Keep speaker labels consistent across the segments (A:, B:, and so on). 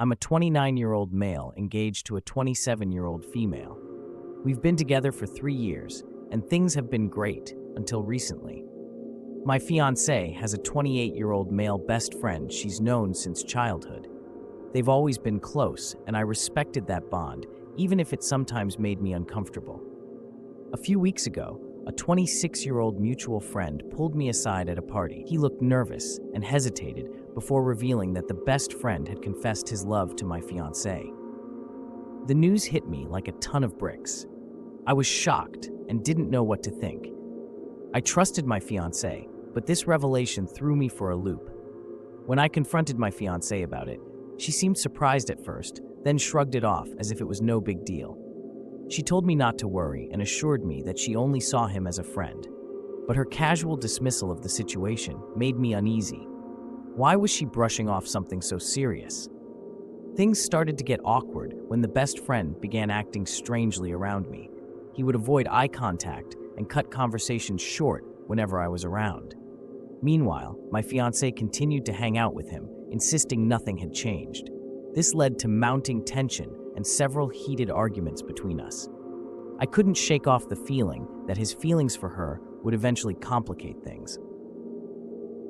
A: I'm a 29-year-old male engaged to a 27-year-old female. We've been together for 3 years, and things have been great until recently. My fiancée has a 28-year-old male best friend she's known since childhood. They've always been close, and I respected that bond, even if it sometimes made me uncomfortable. A few weeks ago, a 26-year-old mutual friend pulled me aside at a party. He looked nervous and hesitated before revealing that the best friend had confessed his love to my fiancée. The news hit me like a ton of bricks. I was shocked and didn't know what to think. I trusted my fiancée, but this revelation threw me for a loop. When I confronted my fiancée about it, she seemed surprised at first, then shrugged it off as if it was no big deal. She told me not to worry and assured me that she only saw him as a friend. But her casual dismissal of the situation made me uneasy. Why was she brushing off something so serious? Things started to get awkward when the best friend began acting strangely around me. He would avoid eye contact and cut conversations short whenever I was around. Meanwhile, my fiancée continued to hang out with him, insisting nothing had changed. This led to mounting tension and several heated arguments between us. I couldn't shake off the feeling that his feelings for her would eventually complicate things.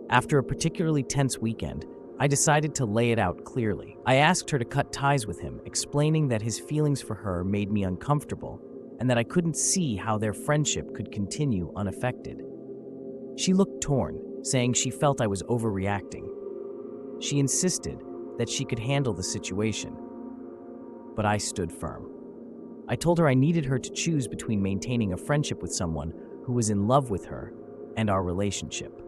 A: After a particularly tense weekend, I decided to lay it out clearly. I asked her to cut ties with him, explaining that his feelings for her made me uncomfortable and that I couldn't see how their friendship could continue unaffected. She looked torn, saying she felt I was overreacting. She insisted that she could handle the situation, but I stood firm. I told her I needed her to choose between maintaining a friendship with someone who was in love with her and our relationship.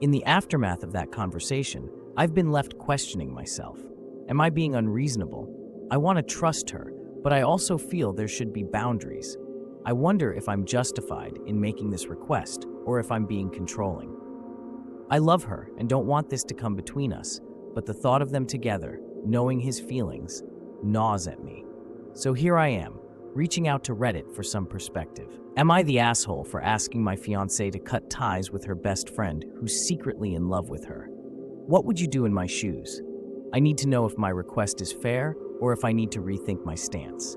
A: In the aftermath of that conversation, I've been left questioning myself. Am I being unreasonable? I want to trust her, but I also feel there should be boundaries. I wonder if I'm justified in making this request or if I'm being controlling. I love her and don't want this to come between us, but the thought of them together, knowing his feelings, gnaws at me. So here I am, reaching out to Reddit for some perspective. Am I the asshole for asking my fiancée to cut ties with her best friend who's secretly in love with her? What would you do in my shoes? I need to know if my request is fair or if I need to rethink my stance.